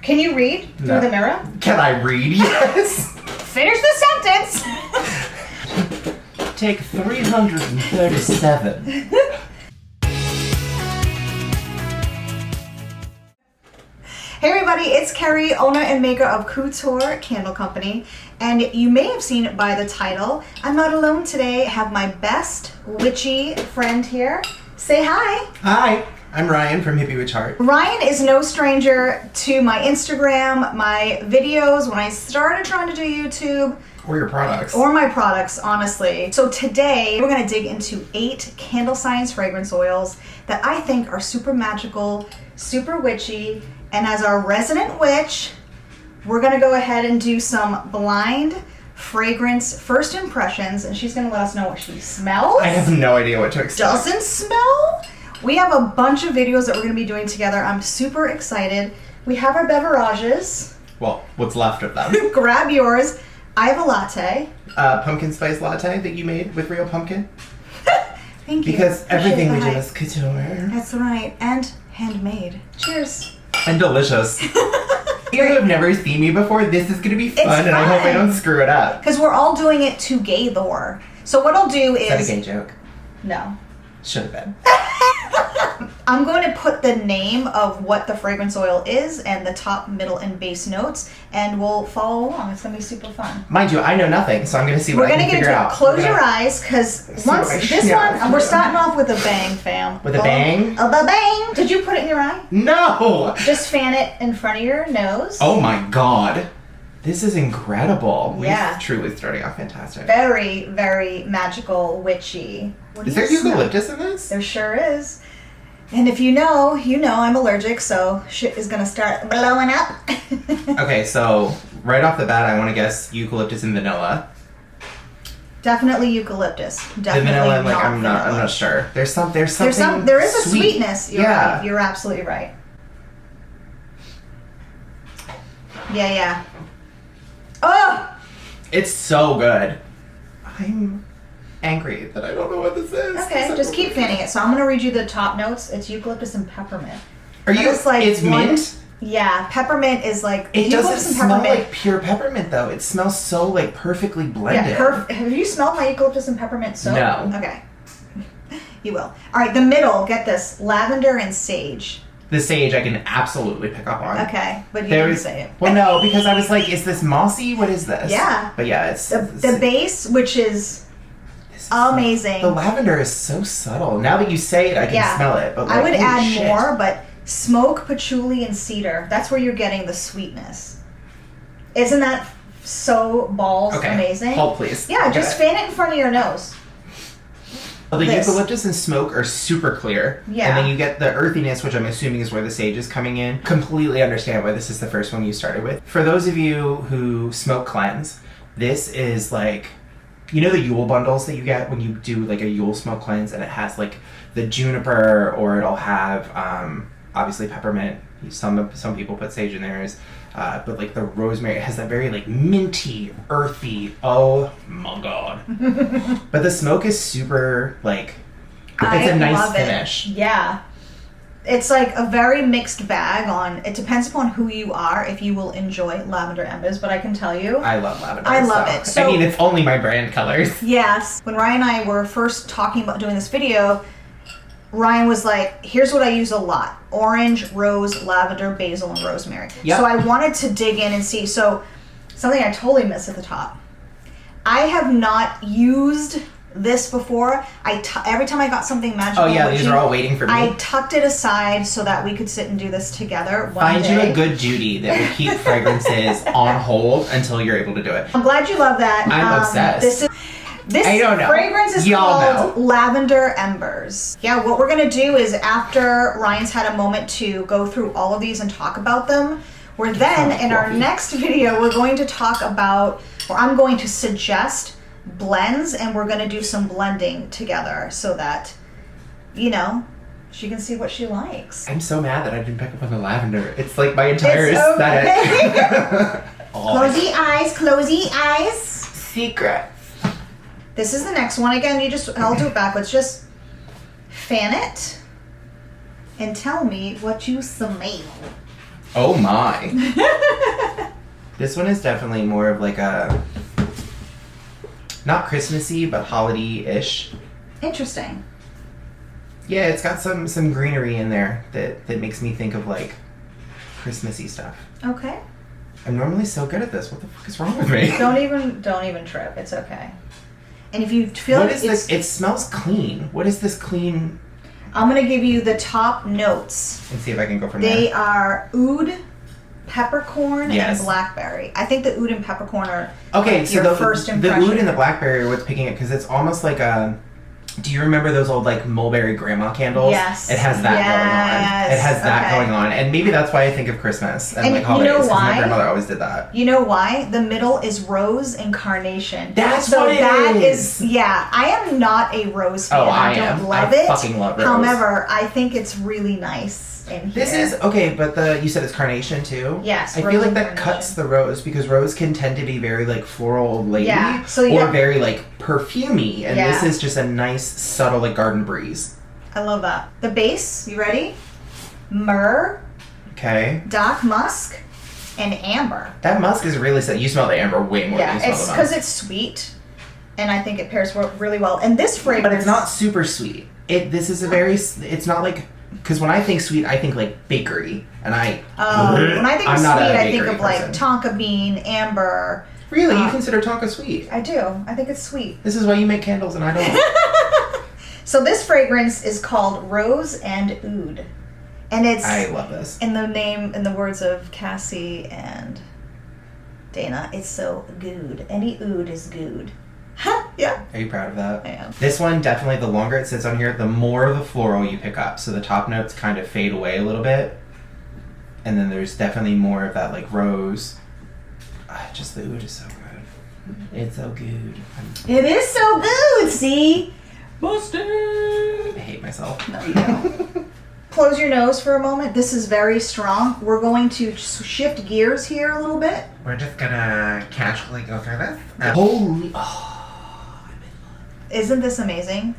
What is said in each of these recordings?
Can you read through the mirror? Can I read? Yes. Finish the sentence. Take 337. Hey everybody, it's Kerry, owner and maker of Couture Candle Company. And you may have seen it by the title. I'm not alone today. I have my best witchy friend here. Say hi. Hi, I'm Ryan from Hippie Witch Heart. Ryan is no stranger to my Instagram, my videos, when I started trying to do YouTube. Or your products. Or my products, honestly. So today, we're gonna dig into 8 candle science fragrance oils that I think are super magical, super witchy, and as our resident witch, we're gonna go ahead and do some blind fragrance first impressions, and she's gonna let us know what she smells. I have no idea what to expect. Doesn't smell. We have a bunch of videos that we're gonna be doing together. I'm super excited. We have our beverages. Well, what's left of them. Grab yours. I have a latte. Pumpkin spice latte that you made with real pumpkin. Thank you. Because everything we do Appreciate is couture. That's right. And handmade. Cheers. And delicious. You who have never seen me before, this is gonna be fun, and I hope I don't screw it up. Because we're all doing it together. So what I'll do is... Is that a gay joke? No. Should have been. I'm going to put the name of what the fragrance oil is and the top, middle, and base notes, and we'll follow along. It's going to be super fun. Mind you, I know nothing, so I'm going to see what I can figure out. Close your eyes, because once this one, we're starting off with a bang, fam. With a bang? A bang! Did you put it in your eye? No! Just fan it in front of your nose. Oh my god. This is incredible. Yeah. We're truly starting off fantastic. Very, very magical, witchy. Is there eucalyptus in this? There sure is. And if you know I'm allergic, so shit is gonna start blowing up. Okay, so right off the bat, I want to guess eucalyptus and vanilla. Definitely eucalyptus. Definitely The vanilla, not I'm not sure. There is there is a sweetness. You're right. You're absolutely right. Yeah. Oh! It's so good. I'm angry that I don't know what this is. Okay, just keep fanning it. So I'm gonna read you the top notes. It's eucalyptus and peppermint. It's mint? Yeah, peppermint is like... It doesn't smell like pure peppermint though. It smells so like perfectly blended. Yeah, have you smelled my eucalyptus and peppermint soap? No. Okay. You will. Alright, the middle, get this. Lavender and sage. The sage I can absolutely pick up on. Okay, but you didn't say it. Well, no, because I was like, is this mossy? What is this? Yeah. But yeah, it's... The base, which is amazing. The lavender is so subtle. Now that you say it, I can smell it. But like, I would add more, but smoke, patchouli, and cedar. That's where you're getting the sweetness. Isn't that so balls amazing? Hold, please. Yeah, just fan it in front of your nose. Well, the eucalyptus and smoke are super clear. Yeah. And then you get the earthiness, which I'm assuming is where the sage is coming in. Completely understand why this is the first one you started with. For those of you who smoke cleanse, this is like, you know the Yule bundles that you get when you do like a Yule smoke cleanse, and it has like the juniper, or it'll have obviously peppermint. Some people put sage in theirs. But like the rosemary, it has that very like minty, earthy, oh my god. But the smoke is super like, it's a nice finish. Yeah. It's like a very mixed bag on, it depends upon who you are, if you will enjoy lavender embers, but I can tell you. I love lavender. I love it. So, I mean, it's only my brand colors. Yes. When Ryan and I were first talking about doing this video, Ryan was like, here's what I use a lot. Orange, rose, lavender, basil, and rosemary. Yep. So I wanted to dig in and see. So something I totally missed at the top. I have not used this before. Every time I got something magical, oh yeah, these are all waiting for me. I tucked it aside so that we could sit and do this together one day. Find you a good Judy that will keep fragrances on hold until you're able to do it. I'm glad you love that. I'm obsessed. This I don't know. fragrance is called Lavender Embers. Yeah, what we're gonna do is after Ryan's had a moment to go through all of these and talk about them, we're then in our next video, we're going to talk about, or I'm going to suggest blends, and we're gonna do some blending together so that, you know, she can see what she likes. I'm so mad that I didn't pick up on the lavender. It's like my entire aesthetic. Okay. Closey eyes, closey eyes. Secret. This is the next one. Again, I'll do it backwards. Just fan it and tell me what you smell. Oh my. This one is definitely more of like a, not Christmassy, but holiday-ish. Interesting. Yeah, it's got some greenery in there that makes me think of like Christmassy stuff. Okay. I'm normally so good at this. What the fuck is wrong with me? Don't even trip. It's okay. And if you feel What like is this? It smells clean. What is this clean? I'm gonna give you the top notes. And see if I can go from They there. are oud, peppercorn, Yes. and blackberry. I think the oud and peppercorn are Okay, like so your the first the impression. oud and the blackberry are what's picking it because it's almost like a. Do you remember those old like mulberry grandma candles? Yes. It has that going on. It has that Okay. going on, and maybe that's why I think of Christmas and like you holidays. know 'Cause why? my grandmother always did that. You know why? The middle is rose and carnation. That's so what it that is. Yeah, I am not a rose fan. Oh, I don't am. love I it. fucking love rose. However, I think it's really nice in here. This is okay, but you said it's carnation too. Yes, I rose feel like and that carnation. cuts the rose because rose can tend to be very like floral old lady, Yeah, so or yeah. very like perfumey, and Yeah. this is just a nice subtle like garden breeze. I love that. The base, you ready? Myrrh, Okay, dark musk, and amber. that musk is really set. You smell the amber way more Yeah, than you it's smell the because musk. it's sweet, and I think it pairs really well. And this fragrance, But it's not super sweet. This is a very. It's not like because when I think sweet, I think like bakery, and I. when I think I'm of not sweet, a I think bakery of like person. tonka bean, amber. Really, you consider tonka sweet? I do. I think it's sweet. This is why you make candles, and I don't. So this fragrance is called Rose and Oud, and it's I love this. in the words of Cassie and Dana, it's so good. Any oud is good. Yeah, Are you proud of that? I am. This one, definitely, the longer it sits on here, the more of the floral you pick up. So the top notes kind of fade away a little bit. And then there's definitely more of that, like, rose. Just the oud is so good. It's so good. It is so good. See, Busted! I hate myself. no, you don't. Close your nose for a moment. This is very strong. We're going to shift gears here a little bit. We're just gonna casually go through this. Holy... Oh, Isn't this amazing?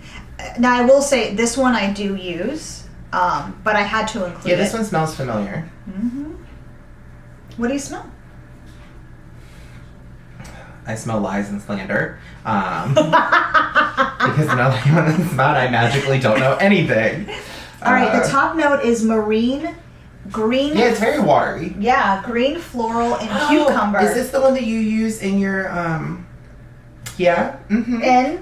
Now I will say this one I do use, but I had to include yeah, this it. one smells familiar. What do you smell? I smell lies and slander. Because now that I'm on the spot, I magically don't know anything. All right, the top note is marine, green. Yeah, it's very watery. Yeah, green floral and cucumber. Is this the one that you use in your, yeah? Mm-hmm. And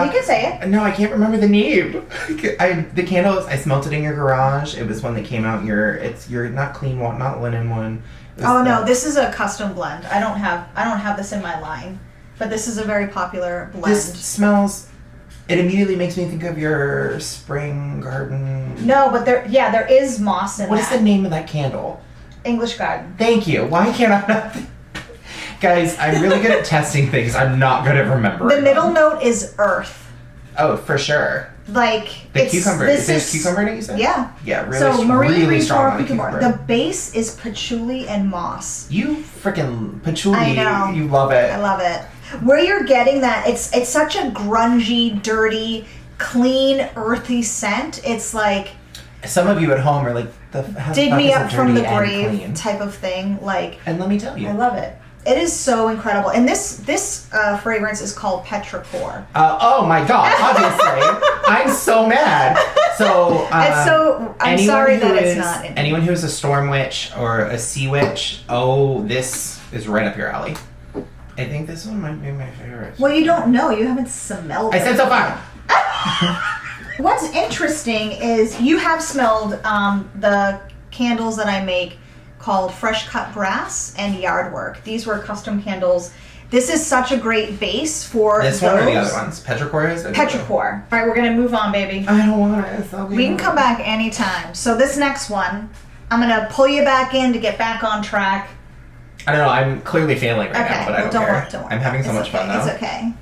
you can say it. No, I can't remember the name. The candles, I smelt it in your garage. It was one that came out in your not clean one, not linen one. It was Oh no, the- this is a custom blend. I don't have this in my line, but this is a very popular blend. This smells, it immediately makes me think of your spring garden. No, but there is moss in What is that. the name of that candle? English garden. Thank you. Why can't I not? Guys, I'm really good at testing things. I'm not good at remembering. The middle them. note is earth. Oh, for sure. Like The it's, cucumber. This Is there cucumber in it, you said? Yeah. Yeah, really, So marine really green strong floral on the cucumber. cucumber. The base is patchouli and moss. You freaking patchouli. I know. You love it. I love it. Where you're getting that, it's such a grungy, dirty, clean, earthy scent. It's like Some of you at home are like, how dig fuck me is it up from the dirty and grave clean? type of thing. Like And let me tell you. I love it. It is so incredible. And this fragrance is called Petrichor. Oh my god, obviously. I'm so mad. So, It's so I'm anyone sorry who that it's is- not in Anyone who is a storm witch or a sea witch, oh, this is right up your alley. I think this one might be my favorite. Well, you don't know. You haven't smelled it. I said so far. What's interesting is you have smelled the candles that I make called Fresh Cut Brass and Yard Work. These were custom candles. This is such a great base for This those. one or the other ones? Petrichor is? Petrichor. All right, we're going to move on, baby. I don't want it. It's ugly. We can come back anytime. So this next one, I'm going to pull you back in to get back on track. I don't know. I'm clearly failing right Okay, now, but I well, don't care. worry, don't worry. I'm having so It's much fun okay, though. It's okay.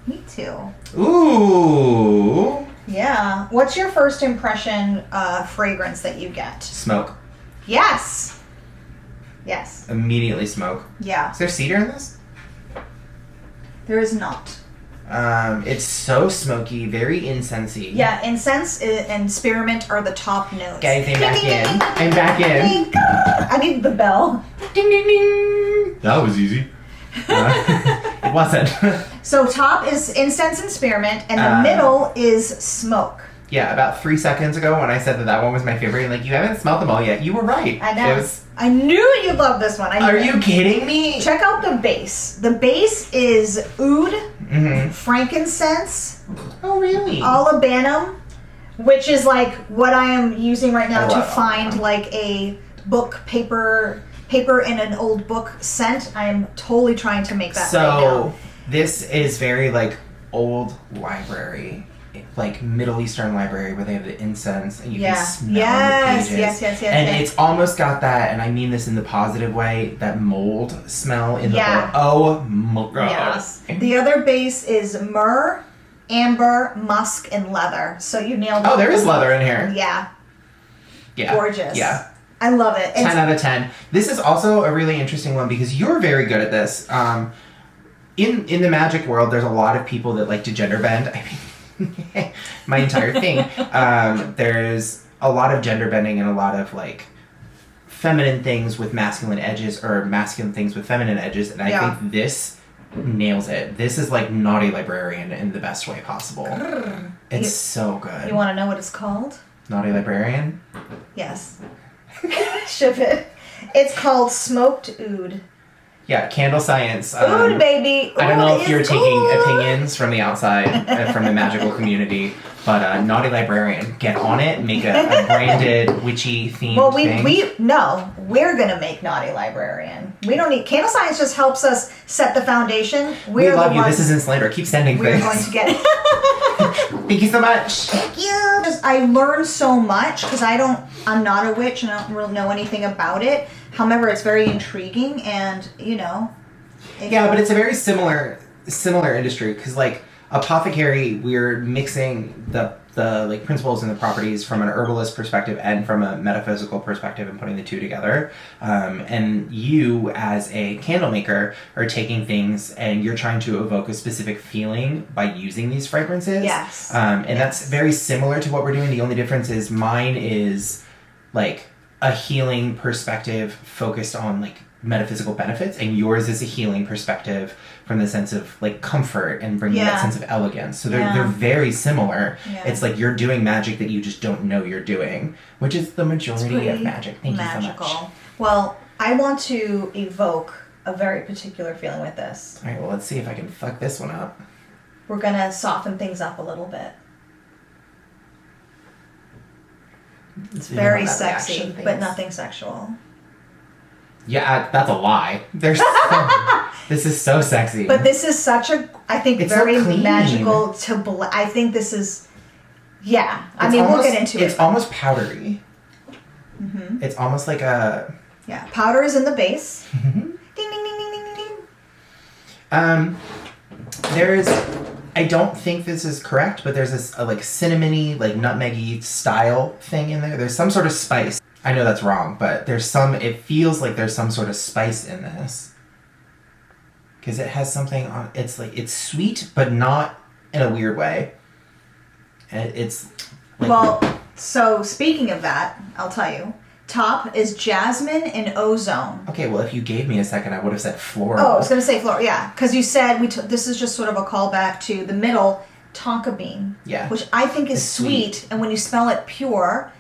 Me too. Ooh. Yeah. What's your first impression fragrance that you get? Smoke. Yes. Yes. Immediately smoke. Yeah. Is there cedar in this? There is not. It's so smoky, very incensey. Yeah, incense and spearmint are the top notes. Guys, I'm back Ding, ding, in. ding, ding, I'm back in. ding. I need the bell. Ding, ding, ding. That was easy. It wasn't. So top is incense and spearmint, and the middle is smoke. Yeah, about 3 seconds ago when I said that one was my favorite, like, you haven't smelled them all yet. You were right. I know. I knew you'd love this one. Are you kidding me? Check out the base. The base is oud, frankincense. Oh, really? Olibanum, which is like what I am using right now to find like a book paper in an old book scent. I am totally trying to make that right now. So this is very like old library, like Middle Eastern library where they have the incense and you can smell the pages. Yes. And it's almost got that, and I mean this in the positive way, that mold smell in the book. Oh my god. Yes. The other base is myrrh, amber, musk, and leather. So you nailed it. Oh, there is leather in here. Yeah. Gorgeous. Yeah. I love it. 10 out of 10. This is also a really interesting one because you're very good at this. In the magic world, there's a lot of people that like to gender bend. I mean, my entire thing. There's a lot of gender bending and a lot of like feminine things with masculine edges or masculine things with feminine edges. And I think this nails it. This is like Naughty Librarian in the best way possible. It's so good. You want to know what it's called? Naughty Librarian? Yes. Ship it. It's called smoked oud. Yeah, candle science. Oud, baby. I don't know if you're taking opinions from the outside, from the magical community, but Naughty Librarian, get on it, make a branded witchy themed thing. We're gonna make Naughty Librarian. We don't need candle science. Just helps us set the foundation. We love you. This isn't slander. Keep sending things. We're going to get it. Thank you so much. Thank you. I learned so much because I'm not a witch and I don't really know anything about it. However, it's very intriguing and, but it's a very similar industry because, like, apothecary, we're mixing the like principles and the properties from an herbalist perspective and from a metaphysical perspective and putting the two together. And you, as a candle maker, are taking things and you're trying to evoke a specific feeling by using these fragrances. Yes. That's very similar to what we're doing. The only difference is mine is, like, a healing perspective focused on like metaphysical benefits, and yours is a healing perspective from the sense of like comfort and bringing that sense of elegance. So they're very similar. Yeah. It's like you're doing magic that you just don't know you're doing, which is the majority of magic. Thank you so much. Well, I want to evoke a very particular feeling with this. All right, well, let's see if I can fuck this one up. We're gonna soften things up a little bit. It's very sexy, but nothing sexual. Yeah, that's a lie. This is so sexy. But this is such I think, it's very so magical to I think this is, we'll get into it. It's almost powdery. Mm-hmm. It's almost like a... Yeah, powder is in the base. Mm-hmm. Ding, ding, ding, ding, ding, ding. There's... I don't think this is correct, but there's this like cinnamony, like nutmeggy style thing in there. There's some sort of spice. I know that's wrong, but it feels like there's some sort of spice in this. Because it has something on, it's sweet, but not in a weird way. And it's like... So speaking of that, I'll tell you. Top is jasmine and ozone. Okay, well, if you gave me a second, I would have said floral. Oh, I was going to say floral, yeah. Because you said, this is just sort of a callback to the middle, tonka bean. Yeah. Which I think is sweet. And when you smell it pure,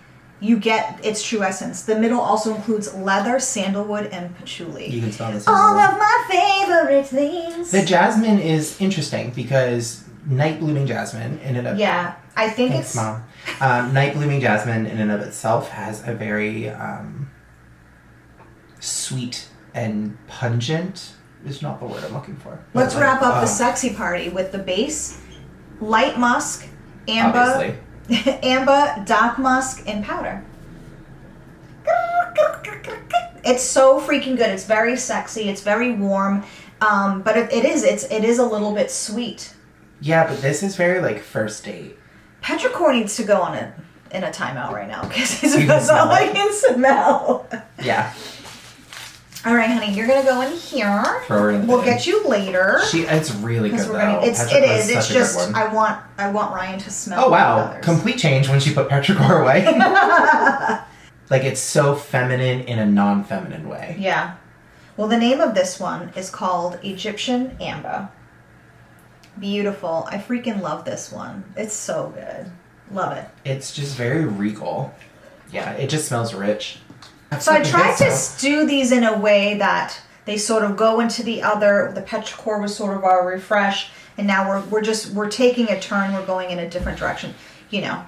you get its true essence. The middle also includes leather, sandalwood, and patchouli. You can smell this. All of my favorite things. The jasmine is interesting because night blooming jasmine in and of... Yeah, I think Thanks, Mom. Night blooming jasmine in and of itself has a very sweet and pungent is not the word I'm looking for. Let's wrap up the sexy party with the base, light musk, amber, dark musk, and powder. It's so freaking good. It's very sexy. It's very warm, but it is a little bit sweet. Yeah, but this is very like first date. Petrichor needs to go in a timeout right now because that's all I can smell. Yeah. All right, honey, you're gonna go in here. Throw her in. We'll get you later. It's really good though. It is. It's just I want Ryan to smell. Oh wow! Complete change when she put petrichor away. Like, it's so feminine in a non-feminine way. Yeah. Well, the name of this one is called Egyptian Amber. Beautiful. I freaking love this one. It's so good. Love it. It's just very regal. Yeah, it just smells rich. So I tried to do these in a way that they sort of go into the petrichor was sort of our refresh, and now we're taking a turn, we're going in a different direction.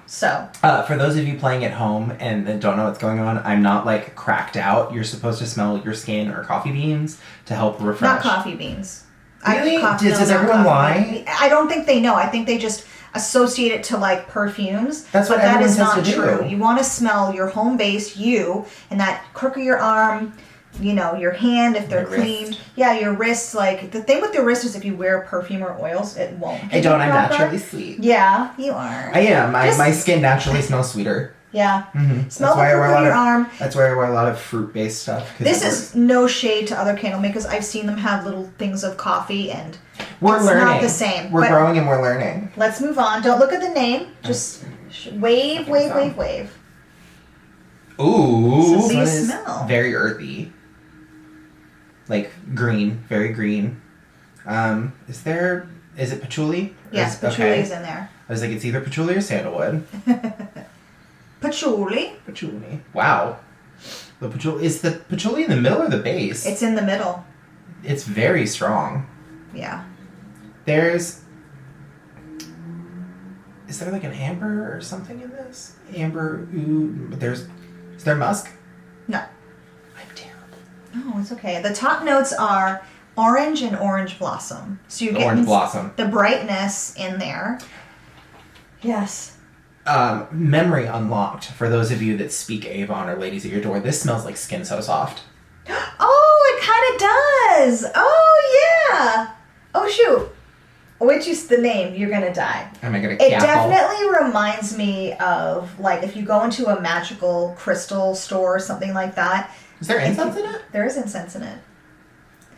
So. For those of you playing at home and don't know what's going on, I'm not like cracked out. You're supposed to smell your skin or coffee beans to help refresh. Not coffee beans. Really? Does everyone lie? I don't think they know. I think they just associate it to like perfumes. That's what that everyone is says not to true. do. You want to smell your home base, you, and that crook of your arm, your hand if they're Your clean. wrist. Yeah, your wrist. Like the thing with your wrist is if you wear perfume or oils, it won't. I don't. I'm naturally sweet. Yeah, you are. I am. My skin naturally smells sweeter. Yeah. Mm-hmm. Smell the crook of your arm. That's why I wear a lot of fruit-based stuff. This is no shade to other candle makers. I've seen them have little things of coffee, and we're it's learning. not the same. We're growing and we're learning. Let's move on. Don't look at the name. Just wave. Ooh. So This is smell. very earthy. Like green. Very green. Is it patchouli? Yes, patchouli is in there. I was like, it's either patchouli or sandalwood. Patchouli. Patchouli. Wow. Is the patchouli in the middle or the base? It's in the middle. It's very strong. Yeah. Is there like an amber or something in this? Amber, is there musk? No. I'm terrible. No, it's okay. The top notes are orange and orange blossom. So you get Orange blossom. The brightness in there. Yes. Memory unlocked for those of you that speak Avon or Ladies at Your Door. This smells like Skin So Soft. Oh, it kind of does. Oh, yeah. Oh, shoot. Which is the name? You're gonna die. Am I gonna It cackle? definitely reminds me of, like, if you go into a magical crystal store or something like that. Is there incense in it? There is incense in it.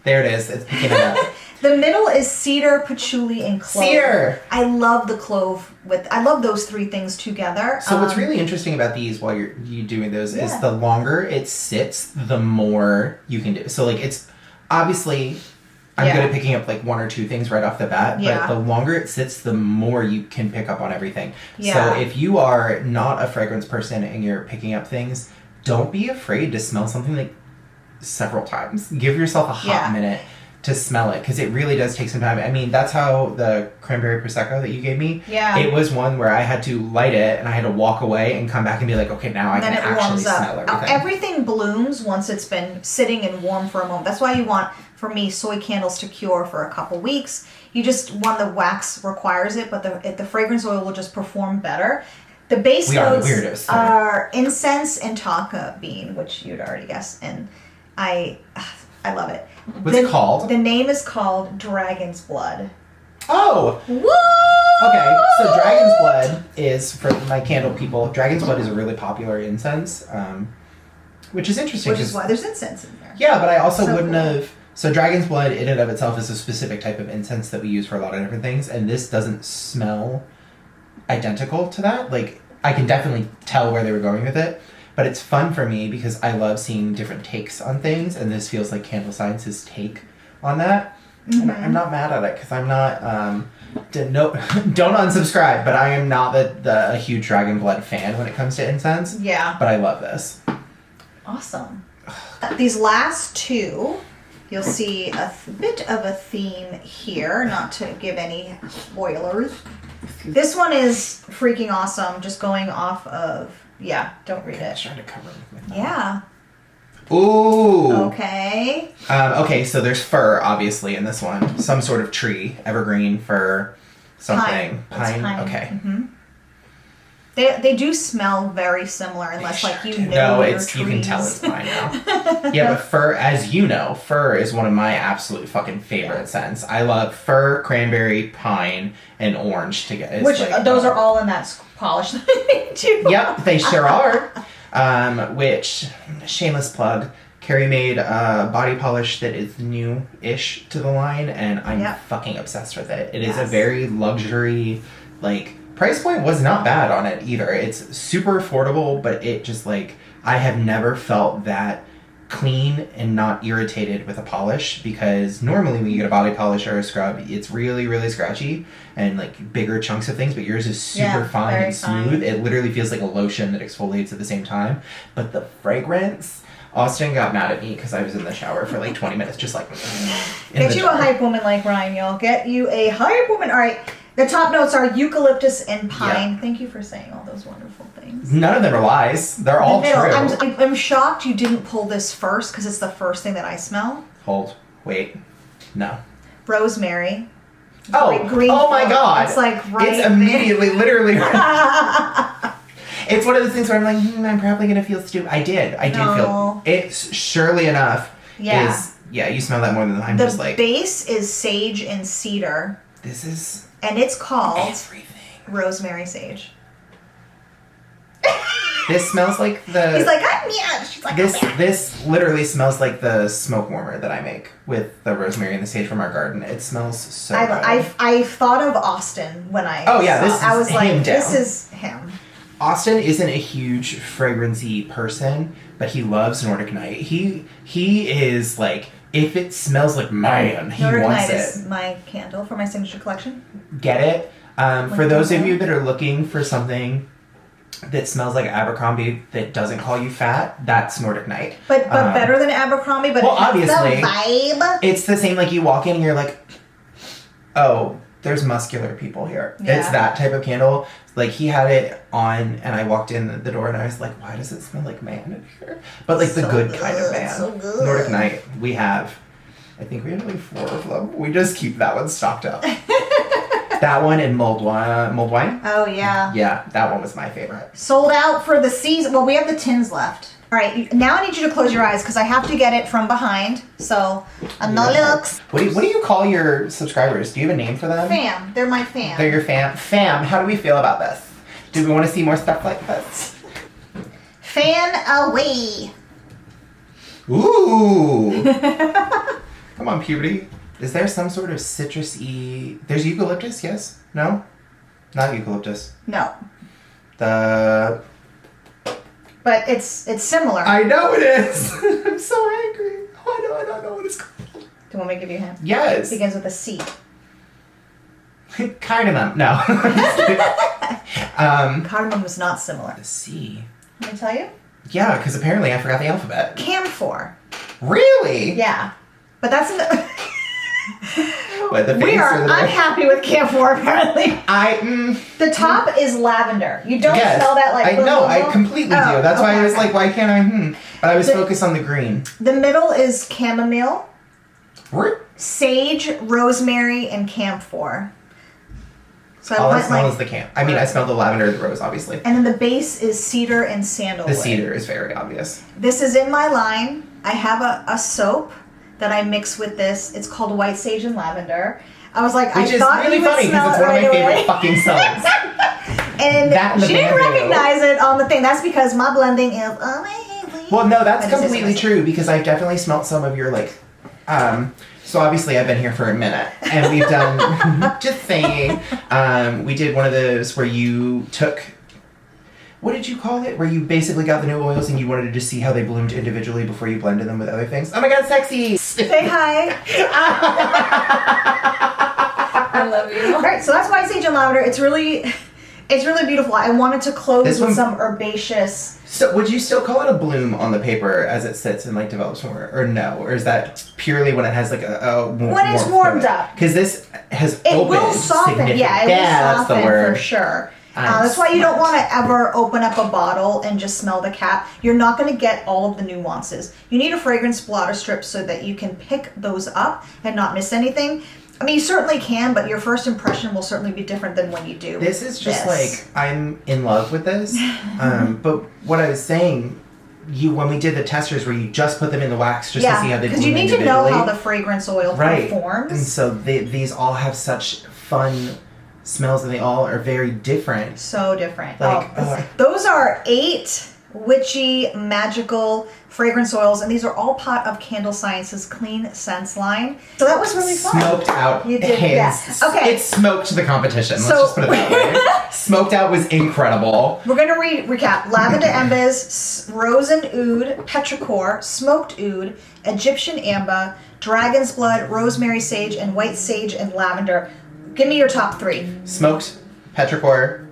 There it is. It's picking it up. The middle is cedar, patchouli, and clove. Cedar! I love the clove. I love those three things together. So what's really interesting about these while you're doing those is Yeah. the longer it sits, the more you can do. So like it's obviously I'm good at picking up like one or two things right off the bat, but the longer it sits, the more you can pick up on everything. Yeah. So if you are not a fragrance person and you're picking up things, don't be afraid to smell something like several times. Give yourself a hot minute to smell it, because it really does take some time. I mean, that's how the cranberry prosecco that you gave me, it was one where I had to light it and I had to walk away and come back and be like, okay, now I can actually smell everything. Everything blooms once it's been sitting and warm for a moment. That's why you want, for me, soy candles to cure for a couple weeks. You just, the wax requires it, but the fragrance oil will just perform better. The base notes are incense and tonka bean, which you'd already guessed, and I love it. What's it called? The name is called Dragon's Blood. Oh! Woo! Okay, so Dragon's Blood is, for my candle people, Dragon's Blood is a really popular incense, which is interesting. Which is why there's incense in there. Yeah, but I also wouldn't have... So Dragon's Blood in and of itself is a specific type of incense that we use for a lot of different things, and this doesn't smell identical to that. Like, I can definitely tell where they were going with it. But it's fun for me because I love seeing different takes on things, and this feels like Candle Science's take on that. Mm-hmm. And I'm not mad at it because I'm not. Don't unsubscribe, but I am not a huge Dragon Blood fan when it comes to incense. Yeah. But I love this. Awesome. These last two, you'll see a bit of a theme here, not to give any spoilers. This one is freaking awesome, just going off of... Yeah, don't read it. I was trying to cover it with my thumb. Yeah. Ooh. Okay. Okay, so there's fir, obviously, in this one. Some sort of tree. Evergreen, fir, something. Pine. Okay. Mm-hmm. They do smell very similar, unless like you know your trees. You can tell it's pine now. Yeah, but fir, as you know, fir is one of my absolute fucking favorite scents. I love fir, cranberry, pine, and orange together. Which those are all in that polish too. Yep, they sure are. Which, shameless plug, Kerry made a body polish that is new-ish to the line, and I'm fucking obsessed with it. It is a very luxury, like, price point was not bad on it either. It's super affordable, but it just, like, I have never felt that clean and not irritated with a polish, because normally when you get a body polish or a scrub, it's really, really scratchy and like bigger chunks of things, but yours is super fine and smooth. Fine. It literally feels like a lotion that exfoliates at the same time. But the fragrance, Austin got mad at me because I was in the shower for like 20 minutes just like get you a hype woman like Ryan, y'all. Get you a hype woman. All right, the top notes are eucalyptus and pine. Yep. Thank you for saying all those wonderful things. None of them are lies. They're all true. I'm shocked you didn't pull this first because it's the first thing that I smell. Hold. Wait. No. Rosemary. Green oh my God. It's like right It's immediately, literally. It's one of those things where I'm like, I'm probably going to feel stupid. I did feel. It's surely enough. Yeah. You smell that more than I'm just like. The base is sage and cedar. This is. And it's called everything. Rosemary Sage. This smells like the. He's like, yeah. She's like, this literally smells like the smoke warmer that I make with the rosemary and the sage from our garden. It smells so good. I thought of Austin when I. Oh yeah, I was like, this is him. Austin isn't a huge fragrancy person, but he loves Nordic Night. He is like, if it smells like man, he Nordic wants Night it. is my candle for my signature collection. Get it? For those of you that are looking for something that smells like Abercrombie that doesn't call you fat, that's Nordic Night. But better than Abercrombie, but obviously, the vibe. It's the same, like you walk in and you're like, oh, there's muscular people here. Yeah. It's that type of candle. Like he had it on and I walked in the door and I was like, why does it smell like man in here? But like the good kind of man. So good. Nordic Night, I think we have like 4 of them. We just keep that one stocked up. That one and mulled wine. Oh, yeah. Yeah, that one was my favorite. Sold out for the season. Well, we have the tins left. All right, now I need you to close your eyes because I have to get it from behind. So, looks. What do you call your subscribers? Do you have a name for them? Fam. They're my fam. They're your fam. Fam, how do we feel about this? Do we want to see more stuff like this? Fan away. Ooh. Come on, puberty. Is there some sort of citrusy... There's eucalyptus, yes? No? Not eucalyptus. No. But it's similar. I know it is. I'm so angry. I don't know what it's called. Do you want me to give you a hint? Yes. It begins with a C. Cardamom. No. Cardamom is not similar. The C. Can I tell you? Yeah, because apparently I forgot the alphabet. Camphor. Really? Yeah. But that's in the... We are unhappy with camphor, apparently. The top is lavender. You don't smell that like... I completely do. That's why I was like, why can't I? But I was focused on the green. The middle is chamomile, sage, rosemary, and camphor. So all I smell is the I smell the lavender and the rose, obviously. And then the base is cedar and sandalwood. The cedar is very obvious. This is in my line. I have a soap that I mix with this. It's called White Sage and Lavender. I was like, Which is really funny because it's one of my favorite fucking soaps. And she didn't recognize it on the thing. That's because my blending is amazing. Well, no, that's completely true because I've definitely smelled some of your like. So obviously I've been here for a minute and we've done. Just saying, we did one of those where you took. What did you call it? Where you basically got the new oils and you wanted to just see how they bloomed individually before you blended them with other things. Oh my god, sexy! Say hi. I love you. All right, so that's White Sage and Lavender. It's really beautiful. I wanted to close with some herbaceous. So would you still call it a bloom on the paper as it sits and like develops more, or no? Or is that purely when it has like when it's warmed up? Because this has it will soften. Yeah, it will soften for sure. That's why you don't want to ever open up a bottle and just smell the cap. You're not going to get all of the nuances. You need a fragrance blotter strip so that you can pick those up and not miss anything. I mean, you certainly can, but your first impression will certainly be different than when you do. This is just like, I'm in love with this. But what I was saying, when we did the testers where you just put them in the wax just to see how they bloom because you need to know how the fragrance oil performs. And so these all have such fun smells and they all are very different. So different. Like, those are 8 witchy, magical fragrance oils, and these are all part of Candle Science's Clean Scents line. So that was really fun. Smoked out. You did, yes. Okay. It smoked the competition. Let's So- just put it that way. Smoked out was incredible. We're going to recap. Lavender Embers, Rose and Oud, Petrichor, Smoked Oud, Egyptian Amber, Dragon's Blood, Rosemary Sage, and White Sage and Lavender. Give me your top 3. Smoked, petrichor.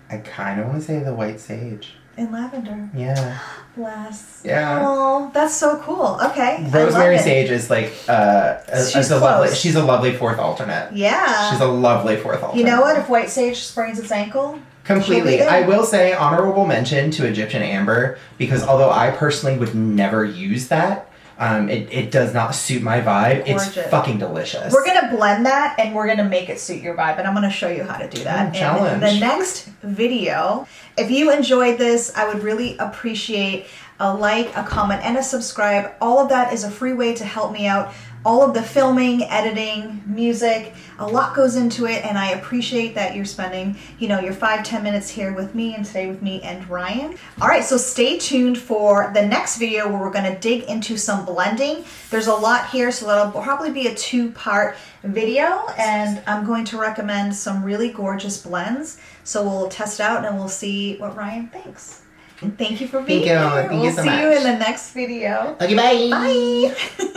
I kind of want to say the white sage. And lavender. Yeah. Bless. Yeah. Oh, that's so cool. Okay. Rosemary I love it. Sage is like She's she's a lovely fourth alternate. Yeah. She's a lovely fourth alternate. You know what? If White Sage sprains its ankle, Completely. she'll be there. I will say honorable mention to Egyptian Amber because although I personally would never use that, it does not suit my vibe. Gorgeous. It's fucking delicious. We're going to blend that and we're going to make it suit your vibe. And I'm going to show you how to do that challenge. in the next video. If you enjoyed this, I would really appreciate a like, a comment, and a subscribe. All of that is a free way to help me out. All of the filming, editing, music, a lot goes into it, and I appreciate that you're spending, your 5-10 minutes here with me, and today with me and Ryan. All right, so stay tuned for the next video where we're going to dig into some blending. There's a lot here, so that'll probably be a 2-part video, and I'm going to recommend some really gorgeous blends. So we'll test out and we'll see what Ryan thinks. And thank you for being here. Thank you so We'll much. see you in the next video. Okay, bye. Bye.